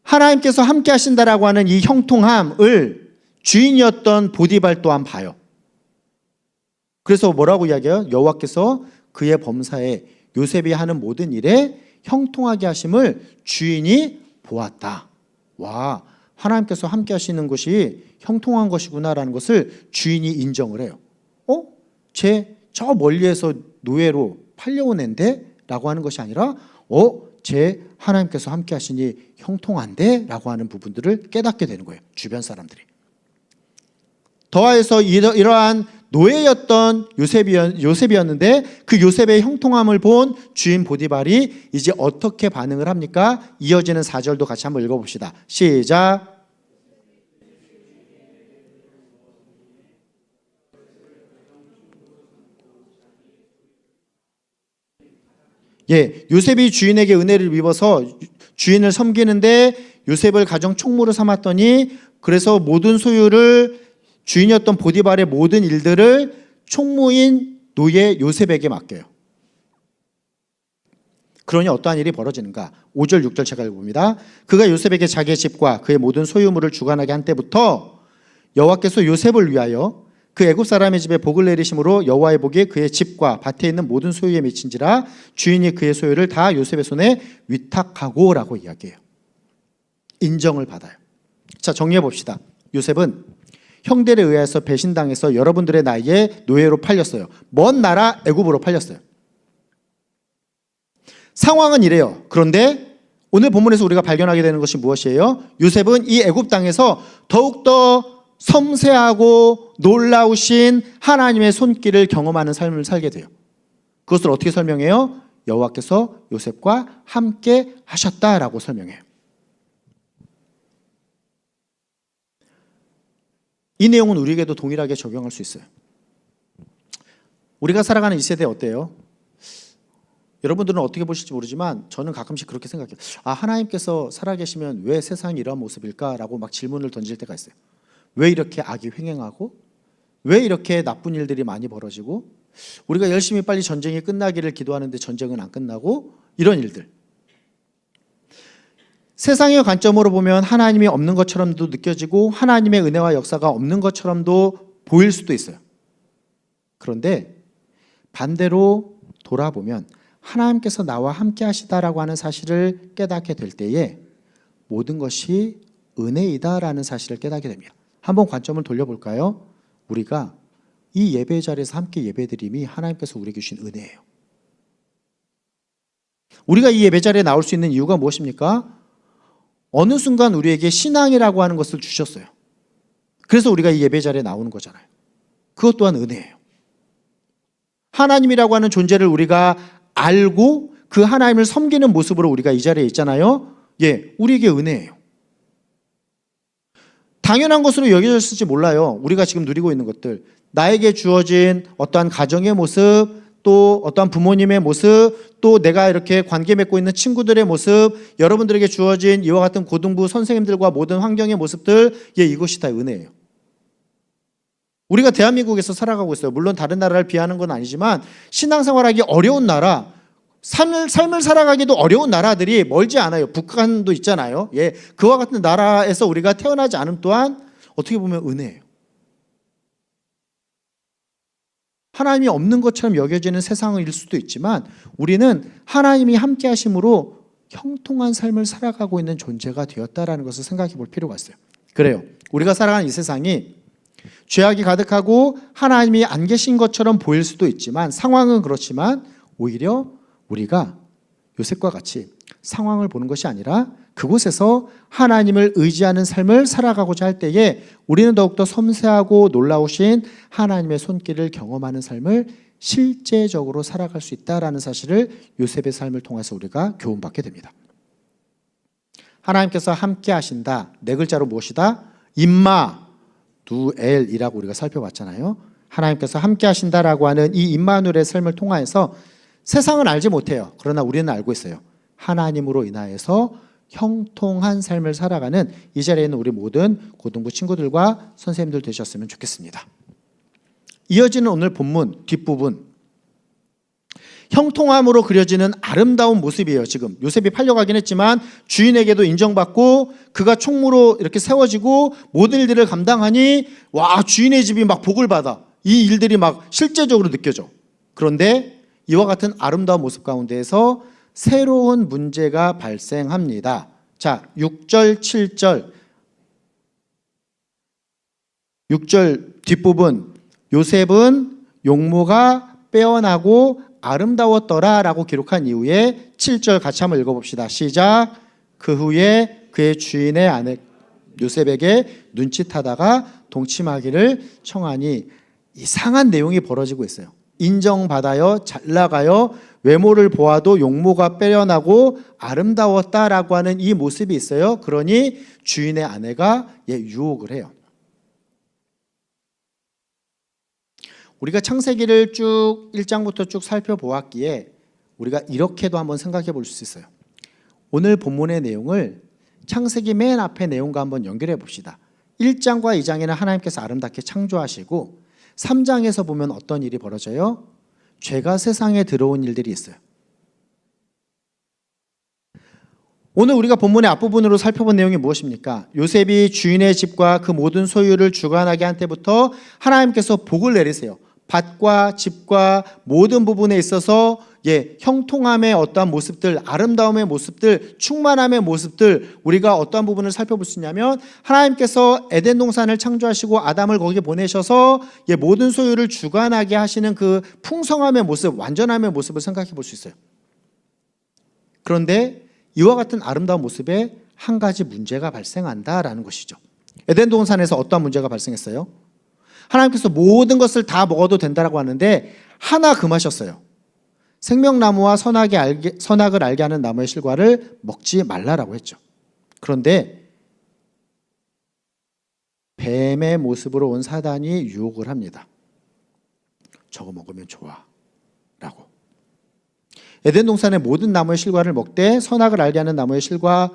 하나님께서 함께 하신다라고 하는 이 형통함을 주인이었던 보디발 또한 봐요. 그래서 뭐라고 이야기해요? 여호와께서 그의 범사에 요셉이 하는 모든 일에 형통하게 하심을 주인이 보았다. 와, 하나님께서 함께 하시는 것이 형통한 것이구나라는 것을 주인이 인정을 해요. 쟤 저 멀리에서 노예로 팔려온 앤데? 라고 하는 것이 아니라 쟤 하나님께서 함께 하시니 형통한데? 라고 하는 부분들을 깨닫게 되는 거예요. 주변 사람들이. 더하여서 이러한 노예였던 요셉이었는데 그 요셉의 형통함을 본 주인 보디발이 이제 어떻게 반응을 합니까? 이어지는 4절도 같이 한번 읽어봅시다. 시작. 요셉이 주인에게 은혜를 입어서 주인을 섬기는데 요셉을 가정 총무로 삼았더니 그래서 모든 소유를 주인이었던 보디발의 모든 일들을 총무인 노예 요셉에게 맡겨요. 그러니 어떠한 일이 벌어지는가? 5절 6절 제가 읽어봅니다. 그가 요셉에게 자기의 집과 그의 모든 소유물을 주관하게 한 때부터 여호와께서 요셉을 위하여 그 애굽 사람의 집에 복을 내리심으로 여호와의 복이 그의 집과 밭에 있는 모든 소유에 미친지라 주인이 그의 소유를 다 요셉의 손에 위탁하고라고 이야기해요. 인정을 받아요. 자, 정리해 봅시다. 요셉은 형들에 의해서 배신당해서 여러분들의 나이에 노예로 팔렸어요. 먼 나라 애굽으로 팔렸어요. 상황은 이래요. 그런데 오늘 본문에서 우리가 발견하게 되는 것이 무엇이에요? 요셉은 이 애굽 땅에서 더욱더 섬세하고 놀라우신 하나님의 손길을 경험하는 삶을 살게 돼요. 그것을 어떻게 설명해요? 여호와께서 요셉과 함께 하셨다라고 설명해요. 이 내용은 우리에게도 동일하게 적용할 수 있어요. 우리가 살아가는 이 세대 어때요? 여러분들은 어떻게 보실지 모르지만 저는 가끔씩 그렇게 생각해요. 아, 하나님께서 살아계시면 왜 세상이 이런 모습일까라고 막 질문을 던질 때가 있어요. 왜 이렇게 악이 횡행하고 왜 이렇게 나쁜 일들이 많이 벌어지고 우리가 열심히 빨리 전쟁이 끝나기를 기도하는데 전쟁은 안 끝나고 이런 일들. 세상의 관점으로 보면 하나님이 없는 것처럼도 느껴지고 하나님의 은혜와 역사가 없는 것처럼도 보일 수도 있어요. 그런데 반대로 돌아보면 하나님께서 나와 함께 하시다라고 하는 사실을 깨닫게 될 때에 모든 것이 은혜이다라는 사실을 깨닫게 됩니다. 한번 관점을 돌려볼까요? 우리가 이 예배 자리에서 함께 예배드림이 하나님께서 우리에게 주신 은혜예요. 우리가 이 예배 자리에 나올 수 있는 이유가 무엇입니까? 어느 순간 우리에게 신앙이라고 하는 것을 주셨어요. 그래서 우리가 이 예배 자리에 나오는 거잖아요. 그것 또한 은혜예요. 하나님이라고 하는 존재를 우리가 알고 그 하나님을 섬기는 모습으로 우리가 이 자리에 있잖아요. 예, 우리에게 은혜예요. 당연한 것으로 여겨졌을지 몰라요. 우리가 지금 누리고 있는 것들. 나에게 주어진 어떠한 가정의 모습, 또 어떠한 부모님의 모습, 또 내가 이렇게 관계 맺고 있는 친구들의 모습, 여러분들에게 주어진 이와 같은 고등부 선생님들과 모든 환경의 모습들, 예, 이것이 다 은혜예요. 우리가 대한민국에서 살아가고 있어요. 물론 다른 나라를 비하는 건 아니지만 신앙생활하기 어려운 나라, 삶을 살아가기도 어려운 나라들이 멀지 않아요. 북한도 있잖아요. 예, 그와 같은 나라에서 우리가 태어나지 않음 또한 어떻게 보면 은혜예요. 하나님이 없는 것처럼 여겨지는 세상일 수도 있지만 우리는 하나님이 함께 하심으로 형통한 삶을 살아가고 있는 존재가 되었다라는 것을 생각해 볼 필요가 있어요. 그래요. 우리가 살아가는 이 세상이 죄악이 가득하고 하나님이 안 계신 것처럼 보일 수도 있지만 상황은 그렇지만 오히려 우리가 요셉과 같이 상황을 보는 것이 아니라 그곳에서 하나님을 의지하는 삶을 살아가고자 할 때에 우리는 더욱더 섬세하고 놀라우신 하나님의 손길을 경험하는 삶을 실제적으로 살아갈 수 있다는 사실을 요셉의 삶을 통해서 우리가 교훈받게 됩니다. 하나님께서 함께 하신다. 네 글자로 무엇이다? 임마누엘이라고 우리가 살펴봤잖아요. 하나님께서 함께 하신다라고 하는 이 임마누엘의 삶을 통하여서 세상은 알지 못해요. 그러나 우리는 알고 있어요. 하나님으로 인하여서 형통한 삶을 살아가는 이 자리에 있는 우리 모든 고등부 친구들과 선생님들 되셨으면 좋겠습니다. 이어지는 오늘 본문 뒷부분, 형통함으로 그려지는 아름다운 모습이에요. 지금 요셉이 팔려가긴 했지만 주인에게도 인정받고 그가 총무로 이렇게 세워지고 모든 일들을 감당하니 와, 주인의 집이 막 복을 받아. 이 일들이 막 실제적으로 느껴져. 그런데 이와 같은 아름다운 모습 가운데에서 새로운 문제가 발생합니다. 자, 6절, 7절. 6절 뒷부분. 요셉은 용모가 빼어나고 아름다웠더라라고 기록한 이후에 7절 같이 한번 읽어봅시다. 시작. 그 후에 그의 주인의 아내 요셉에게 눈짓하다가 동침하기를 청하니 이상한 내용이 벌어지고 있어요. 인정받아요. 잘 나가요. 외모를 보아도 용모가 빼어나고 아름다웠다라고 하는 이 모습이 있어요. 그러니 주인의 아내가 유혹을 해요. 우리가 창세기를 쭉 1장부터 쭉 살펴보았기에 우리가 이렇게도 한번 생각해 볼 수 있어요. 오늘 본문의 내용을 창세기 맨 앞의 내용과 한번 연결해 봅시다. 1장과 2장에는 하나님께서 아름답게 창조하시고 3장에서 보면 어떤 일이 벌어져요? 죄가 세상에 들어온 일들이 있어요. 오늘 우리가 본문의 앞부분으로 살펴본 내용이 무엇입니까? 요셉이 주인의 집과 그 모든 소유를 주관하게 한 때부터 하나님께서 복을 내리세요. 밭과 집과 모든 부분에 있어서 형통함의 어떠한 모습들, 아름다움의 모습들, 충만함의 모습들, 우리가 어떠한 부분을 살펴볼 수 있냐면 하나님께서 에덴 동산을 창조하시고 아담을 거기에 보내셔서 모든 소유를 주관하게 하시는 그 풍성함의 모습, 완전함의 모습을 생각해 볼 수 있어요. 그런데 이와 같은 아름다운 모습에 한 가지 문제가 발생한다라는 것이죠. 에덴 동산에서 어떠한 문제가 발생했어요? 하나님께서 모든 것을 다 먹어도 된다라고 하는데 하나 금하셨어요. 생명나무와 선악을 알게 하는 나무의 실과를 먹지 말라라고 했죠. 그런데 뱀의 모습으로 온 사단이 유혹을 합니다. 저거 먹으면 좋아 라고. 에덴 동산의 모든 나무의 실과를 먹되 선악을 알게 하는 나무의 실과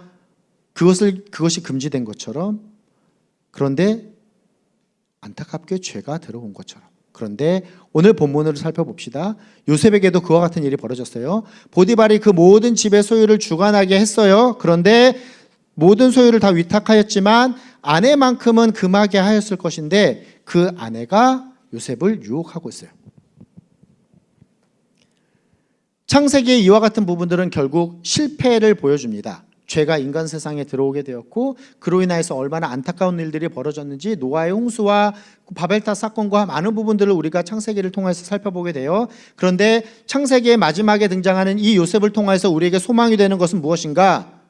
그것이 금지된 것처럼, 그런데 안타깝게 죄가 들어온 것처럼. 그런데 오늘 본문으로 살펴봅시다. 요셉에게도 그와 같은 일이 벌어졌어요. 보디발이 그 모든 집의 소유를 주관하게 했어요. 그런데 모든 소유를 다 위탁하였지만 아내만큼은 금하게 하였을 것인데 그 아내가 요셉을 유혹하고 있어요. 창세기의 이와 같은 부분들은 결국 실패를 보여줍니다. 죄가 인간 세상에 들어오게 되었고 그로 인해서 얼마나 안타까운 일들이 벌어졌는지 노아의 홍수와 바벨탑 사건과 많은 부분들을 우리가 창세기를 통해서 살펴보게 돼요. 그런데 창세기의 마지막에 등장하는 이 요셉을 통해서 우리에게 소망이 되는 것은 무엇인가?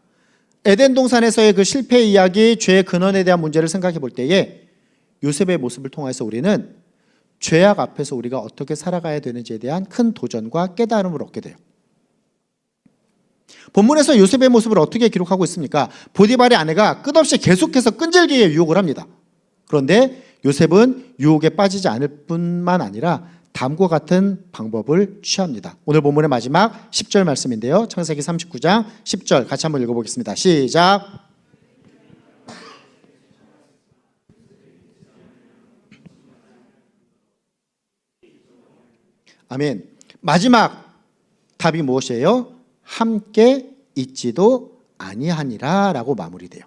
에덴 동산에서의 그 실패 이야기, 죄의 근원에 대한 문제를 생각해 볼 때에 요셉의 모습을 통해서 우리는 죄악 앞에서 우리가 어떻게 살아가야 되는지에 대한 큰 도전과 깨달음을 얻게 돼요. 본문에서 요셉의 모습을 어떻게 기록하고 있습니까? 보디발의 아내가 끝없이 계속해서 끈질기게 유혹을 합니다. 그런데 요셉은 유혹에 빠지지 않을 뿐만 아니라 다음과 같은 방법을 취합니다. 오늘 본문의 마지막 10절 말씀인데요. 창세기 39장 10절 같이 한번 읽어보겠습니다. 시작. 아멘. 마지막 답이 무엇이에요? 함께 있지도 아니하니라 라고 마무리돼요.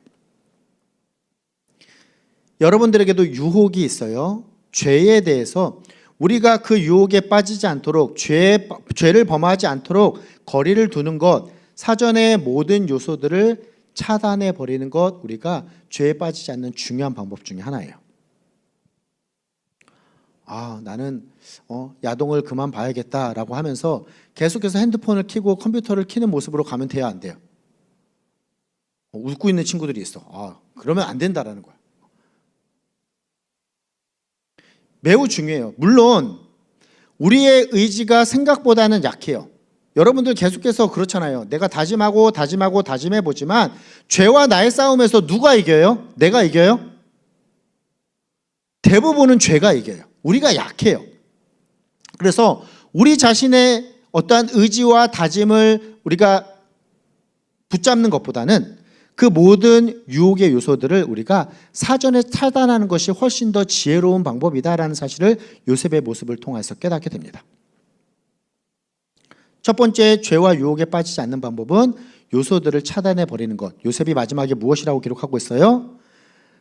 여러분들에게도 유혹이 있어요. 죄에 대해서 우리가 그 유혹에 빠지지 않도록 죄를 범하지 않도록 거리를 두는 것, 사전에 모든 요소들을 차단해 버리는 것, 우리가 죄에 빠지지 않는 중요한 방법 중에 하나예요. 나는 야동을 그만 봐야겠다라고 하면서 계속해서 핸드폰을 켜고 컴퓨터를 켜는 모습으로 가면 돼야 안 돼요? 웃고 있는 친구들이 있어. 그러면 안 된다라는 거야. 매우 중요해요. 물론 우리의 의지가 생각보다는 약해요. 여러분들 계속해서 그렇잖아요. 내가 다짐해보지만 죄와 나의 싸움에서 누가 이겨요? 내가 이겨요? 대부분은 죄가 이겨요. 우리가 약해요. 그래서 우리 자신의 어떠한 의지와 다짐을 우리가 붙잡는 것보다는 그 모든 유혹의 요소들을 우리가 사전에 차단하는 것이 훨씬 더 지혜로운 방법이다라는 사실을 요셉의 모습을 통해서 깨닫게 됩니다. 첫 번째, 죄와 유혹에 빠지지 않는 방법은 요소들을 차단해 버리는 것. 요셉이 마지막에 무엇이라고 기록하고 있어요?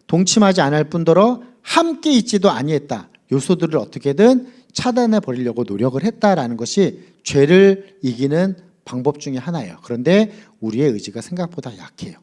동침하지 않을 뿐더러 함께 있지도 아니했다. 요소들을 어떻게든 차단해 버리려고 노력을 했다라는 것이 죄를 이기는 방법 중에 하나예요. 그런데 우리의 의지가 생각보다 약해요.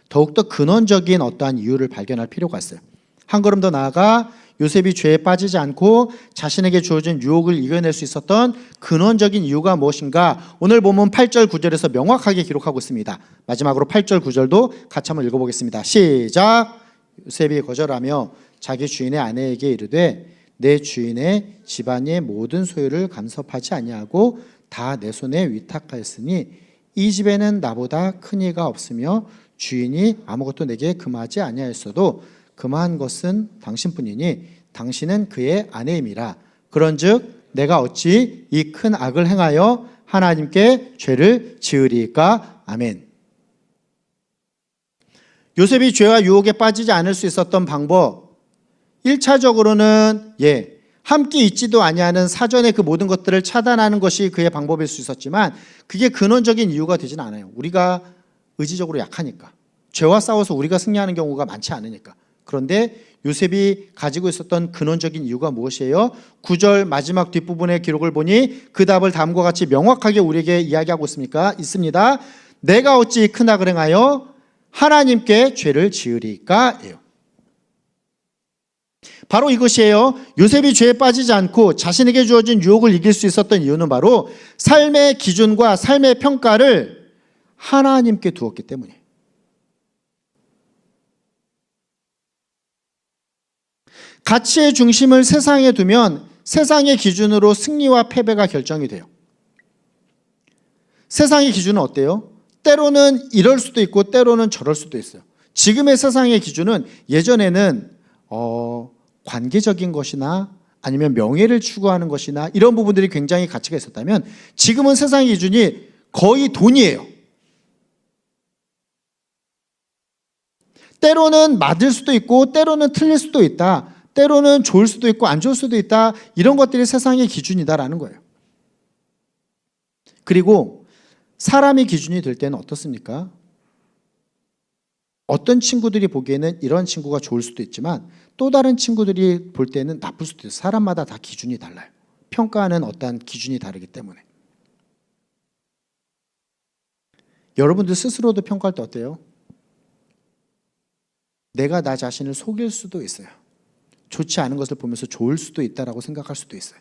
더욱더 근원적인 어떠한 이유를 발견할 필요가 있어요. 한 걸음 더 나아가 요셉이 죄에 빠지지 않고 자신에게 주어진 유혹을 이겨낼 수 있었던 근원적인 이유가 무엇인가? 오늘 본문 8절 9절에서 명확하게 기록하고 있습니다. 마지막으로 8절 9절도 같이 한번 읽어보겠습니다. 시작. 요셉이 거절하며 자기 주인의 아내에게 이르되 내 주인의 집안의 모든 소유를 간섭하지 아니하고 다 내 손에 위탁하였으니 이 집에는 나보다 큰 이가 없으며 주인이 아무것도 내게 금하지 아니하였어도 금한 것은 당신뿐이니 당신은 그의 아내임이라. 그런즉 내가 어찌 이 큰 악을 행하여 하나님께 죄를 지으리까? 아멘. 요셉이 죄와 유혹에 빠지지 않을 수 있었던 방법, 1차적으로는 함께 있지도 아니하는 사전에 그 모든 것들을 차단하는 것이 그의 방법일 수 있었지만 그게 근원적인 이유가 되지는 않아요. 우리가 의지적으로 약하니까, 죄와 싸워서 우리가 승리하는 경우가 많지 않으니까. 그런데 요셉이 가지고 있었던 근원적인 이유가 무엇이에요? 9절 마지막 뒷부분의 기록을 보니 그 답을 다음과 같이 명확하게 우리에게 이야기하고 있습니다. 내가 어찌 큰 악을 행하여 하나님께 죄를 지으리까? 예요. 바로 이것이에요. 요셉이 죄에 빠지지 않고 자신에게 주어진 유혹을 이길 수 있었던 이유는 바로 삶의 기준과 삶의 평가를 하나님께 두었기 때문이에요. 가치의 중심을 세상에 두면 세상의 기준으로 승리와 패배가 결정이 돼요. 세상의 기준은 어때요? 때로는 이럴 수도 있고 때로는 저럴 수도 있어요. 지금의 세상의 기준은 예전에는 관계적인 것이나 아니면 명예를 추구하는 것이나 이런 부분들이 굉장히 가치가 있었다면 지금은 세상의 기준이 거의 돈이에요. 때로는 맞을 수도 있고 때로는 틀릴 수도 있다. 때로는 좋을 수도 있고 안 좋을 수도 있다. 이런 것들이 세상의 기준이다라는 거예요. 그리고 사람의 기준이 될 때는 어떻습니까? 어떤 친구들이 보기에는 이런 친구가 좋을 수도 있지만 또 다른 친구들이 볼 때는 나쁠 수도 있어요. 사람마다 다 기준이 달라요. 평가하는 어떠한 기준이 다르기 때문에. 여러분들 스스로도 평가할 때 어때요? 내가 나 자신을 속일 수도 있어요. 좋지 않은 것을 보면서 좋을 수도 있다라고 생각할 수도 있어요.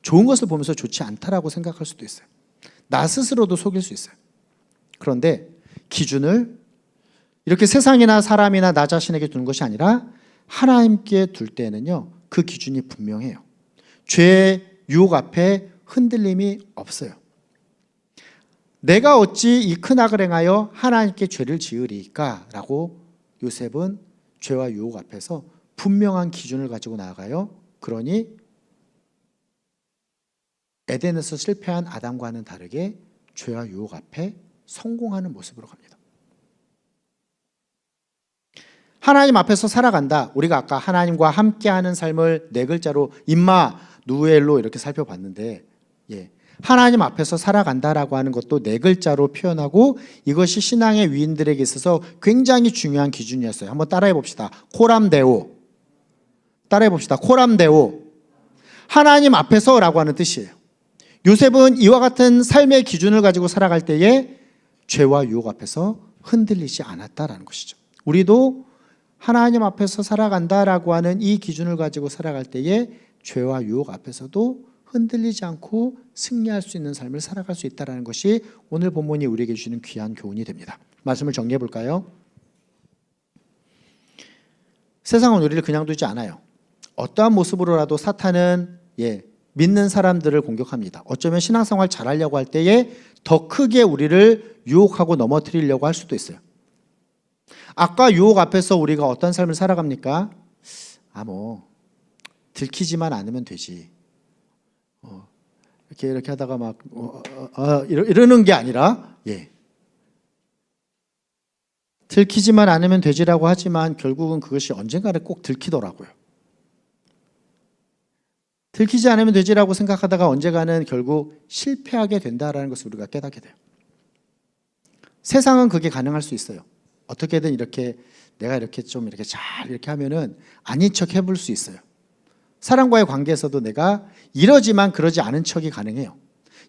좋은 것을 보면서 좋지 않다라고 생각할 수도 있어요. 나 스스로도 속일 수 있어요. 그런데 기준을 이렇게 세상이나 사람이나 나 자신에게 두는 것이 아니라 하나님께 둘 때는요, 그 기준이 분명해요. 죄의 유혹 앞에 흔들림이 없어요. 내가 어찌 이 큰 악을 행하여 하나님께 죄를 지으리까? 라고 요셉은 죄와 유혹 앞에서 분명한 기준을 가지고 나아가요. 그러니 에덴에서 실패한 아담과는 다르게 죄와 유혹 앞에 성공하는 모습으로 갑니다. 하나님 앞에서 살아간다. 우리가 아까 하나님과 함께하는 삶을 네 글자로 임마누엘로 이렇게 살펴봤는데, 하나님 앞에서 살아간다라고 하는 것도 네 글자로 표현하고 이것이 신앙의 위인들에게 있어서 굉장히 중요한 기준이었어요. 한번 따라해 봅시다. 코람데오. 따라해 봅시다. 코람데오. 하나님 앞에서라고 하는 뜻이에요. 요셉은 이와 같은 삶의 기준을 가지고 살아갈 때에 죄와 유혹 앞에서 흔들리지 않았다라는 것이죠. 우리도 하나님 앞에서 살아간다라고 하는 이 기준을 가지고 살아갈 때에 죄와 유혹 앞에서도 흔들리지 않고 승리할 수 있는 삶을 살아갈 수 있다는 것이 오늘 본문이 우리에게 주시는 귀한 교훈이 됩니다. 말씀을 정리해 볼까요? 세상은 우리를 그냥 두지 않아요. 어떠한 모습으로라도 사탄은 믿는 사람들을 공격합니다. 어쩌면 신앙생활 잘하려고 할 때에 더 크게 우리를 유혹하고 넘어뜨리려고 할 수도 있어요. 아까 유혹 앞에서 우리가 어떤 삶을 살아갑니까? 들키지만 않으면 되지. 이렇게 하다가 막 이러는 게 아니라 들키지만 않으면 되지라고 하지만 결국은 그것이 언젠가는 꼭 들키더라고요. 들키지 않으면 되지라고 생각하다가 언젠가는 결국 실패하게 된다라는 것을 우리가 깨닫게 돼요. 세상은 그게 가능할 수 있어요. 어떻게든 이렇게 내가 이렇게 좀 이렇게 잘 이렇게 하면은 아닌 척 해볼 수 있어요. 사람과의 관계에서도 내가 이러지만 그러지 않은 척이 가능해요.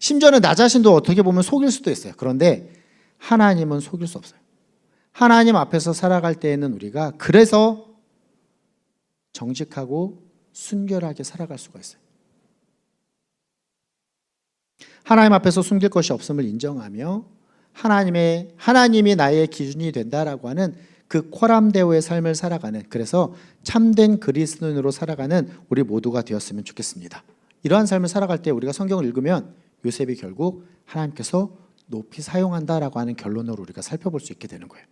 심지어는 나 자신도 어떻게 보면 속일 수도 있어요. 그런데 하나님은 속일 수 없어요. 하나님 앞에서 살아갈 때에는 우리가 그래서 정직하고 순결하게 살아갈 수가 있어요. 하나님 앞에서 숨길 것이 없음을 인정하며 하나님이 나의 기준이 된다라고 하는 그 코람데오의 삶을 살아가는, 그래서 참된 그리스도인으로 살아가는 우리 모두가 되었으면 좋겠습니다. 이러한 삶을 살아갈 때 우리가 성경을 읽으면 요셉이 결국 하나님께서 높이 사용한다라고 하는 결론으로 우리가 살펴볼 수 있게 되는 거예요.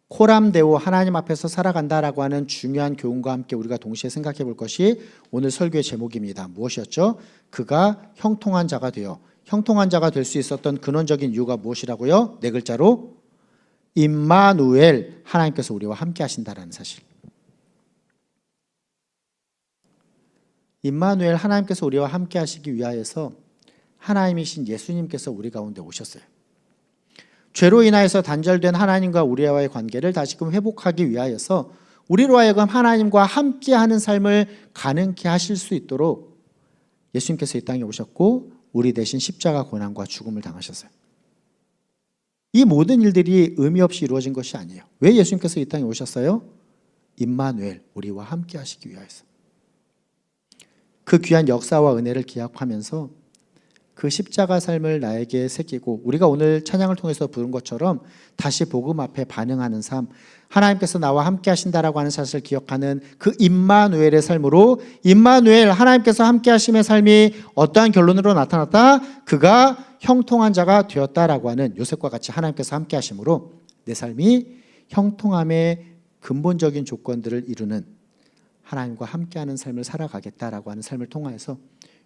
코람데오, 하나님 앞에서 살아간다라고 하는 중요한 교훈과 함께 우리가 동시에 생각해 볼 것이 오늘 설교의 제목입니다. 무엇이었죠? 그가 형통한 자가 되어, 형통한 자가 될 수 있었던 근원적인 이유가 무엇이라고요? 네 글자로 임마누엘, 하나님께서 우리와 함께 하신다라는 사실. 임마누엘, 하나님께서 우리와 함께 하시기 위하여서 하나님이신 예수님께서 우리 가운데 오셨어요. 죄로 인하여서 단절된 하나님과 우리와의 관계를 다시금 회복하기 위하여서 우리로 하여금 하나님과 함께하는 삶을 가능케 하실 수 있도록 예수님께서 이 땅에 오셨고 우리 대신 십자가 고난과 죽음을 당하셨어요. 이 모든 일들이 의미 없이 이루어진 것이 아니에요. 왜 예수님께서 이 땅에 오셨어요? 임마누엘, 우리와 함께 하시기 위하여서. 그 귀한 역사와 은혜를 기억하면서 그 십자가 삶을 나에게 새기고 우리가 오늘 찬양을 통해서 부른 것처럼 다시 복음 앞에 반응하는 삶, 하나님께서 나와 함께 하신다라고 하는 사실을 기억하는 그 임마누엘의 삶으로, 임마누엘, 하나님께서 함께 하심의 삶이 어떠한 결론으로 나타났다? 그가 형통한 자가 되었다라고 하는 요셉과 같이 하나님께서 함께 하심으로 내 삶이 형통함의 근본적인 조건들을 이루는 하나님과 함께하는 삶을 살아가겠다라고 하는 삶을 통하여서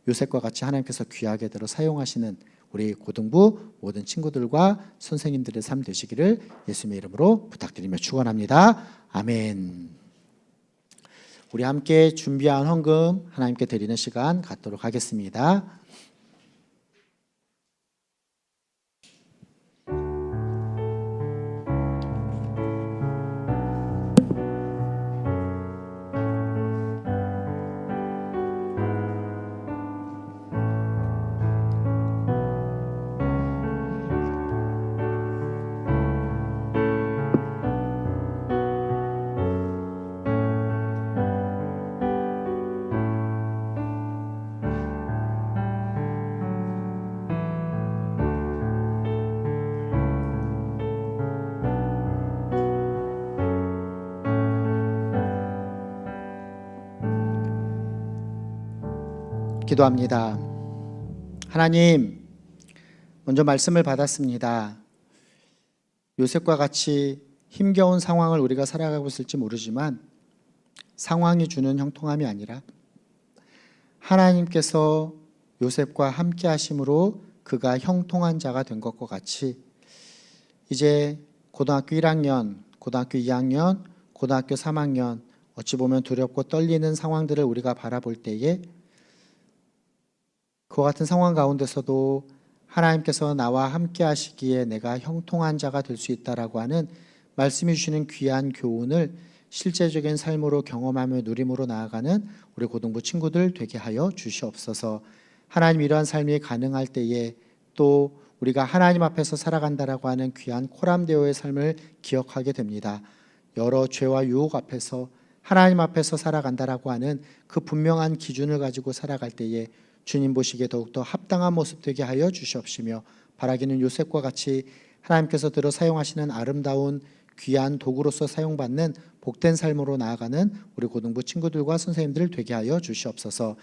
요셉과 같이 하나님께서 귀하게 들어 사용하시는 우리 고등부 모든 친구들과 선생님들의 삶 되시기를 예수님의 이름으로 부탁드리며 축원합니다. 아멘. 우리 함께 준비한 헌금 하나님께 드리는 시간 갖도록 하겠습니다. 기도합니다. 하나님, 먼저 말씀을 받았습니다. 요셉과 같이 힘겨운 상황을 우리가 살아가고 있을지 모르지만 상황이 주는 형통함이 아니라 하나님께서 요셉과 함께 하심으로 그가 형통한 자가 된 것과 같이 이제 고등학교 1학년, 고등학교 2학년, 고등학교 3학년 어찌 보면 두렵고 떨리는 상황들을 우리가 바라볼 때에 그와 같은 상황 가운데서도 하나님께서 나와 함께 하시기에 내가 형통한 자가 될 수 있다라고 하는 말씀해 주시는 귀한 교훈을 실제적인 삶으로 경험하며 누림으로 나아가는 우리 고등부 친구들 되게 하여 주시옵소서. 하나님 이러한 삶이 가능할 때에 또 우리가 하나님 앞에서 살아간다라고 하는 귀한 코람데오의 삶을 기억하게 됩니다. 여러 죄와 유혹 앞에서 하나님 앞에서 살아간다라고 하는 그 분명한 기준을 가지고 살아갈 때에 주님 보시기에 더욱더 합당한 모습 되게 하여 주시옵시며 바라기는 요셉과 같이 하나님께서 들어 사용하시는 아름다운 귀한 도구로서 사용받는 복된 삶으로 나아가는 우리 고등부 친구들과 선생님들 되게 하여 주시옵소서.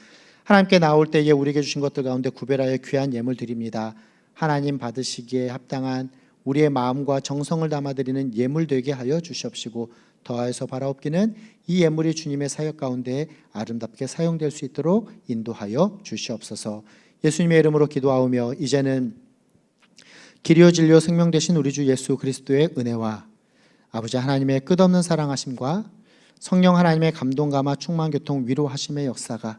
하나님께 나올 때에 우리에게 주신 것들 가운데 구별하여 귀한 예물 드립니다. 하나님 받으시기에 합당한 우리의 마음과 정성을 담아드리는 예물 되게 하여 주시옵시고 더하여서 바라옵기는 이 예물이 주님의 사역 가운데 아름답게 사용될 수 있도록 인도하여 주시옵소서. 예수님의 이름으로 기도하오며 이제는 길이요 진리요 생명 되신 우리 주 예수 그리스도의 은혜와 아버지 하나님의 끝없는 사랑하심과 성령 하나님의 감동 감화 충만 교통 위로하심의 역사가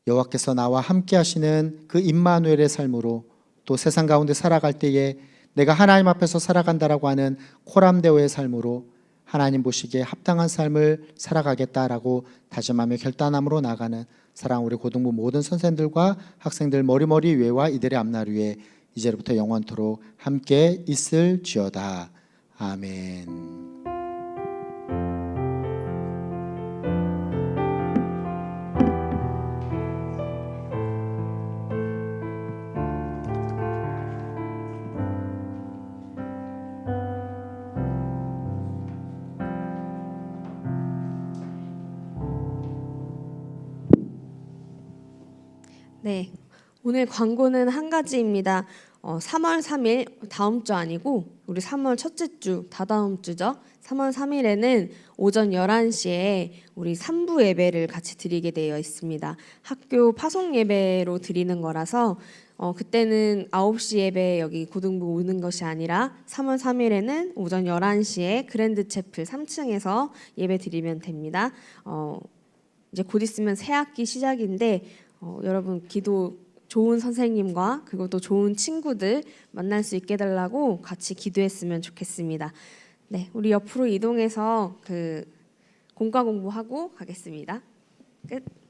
여호와께서 나와 함께 하시는 그 임마누엘의 삶으로 또 세상 가운데 살아갈 때에 내가 하나님 앞에서 살아간다라고 하는 코람데오의 삶으로 하나님 보시기에 합당한 삶을 살아가겠다라고 다짐하며 결단함으로 나가는 사랑 우리 고등부 모든 선생님들과 학생들 머리머리 위에와 이들의 앞날 위에 이제부터 영원토록 함께 있을지어다. 아멘. 네, 오늘 광고는 한 가지입니다. 3월 3일 다음 주 아니고 우리 3월 첫째 주 다다음 주죠. 3월 3일에는 오전 11시에 우리 3부 예배를 같이 드리게 되어 있습니다. 학교 파송 예배로 드리는 거라서 그때는 9시 예배 여기 고등부 오는 것이 아니라 3월 3일에는 오전 11시에 그랜드 채플 3층에서 예배 드리면 됩니다. 이제 곧 있으면 새 학기 시작인데 여러분 기도 좋은 선생님과 그리고 또 좋은 친구들 만날 수 있게 해달라고 같이 기도했으면 좋겠습니다. 네, 우리 옆으로 이동해서 그 공과 공부하고 가겠습니다. 끝.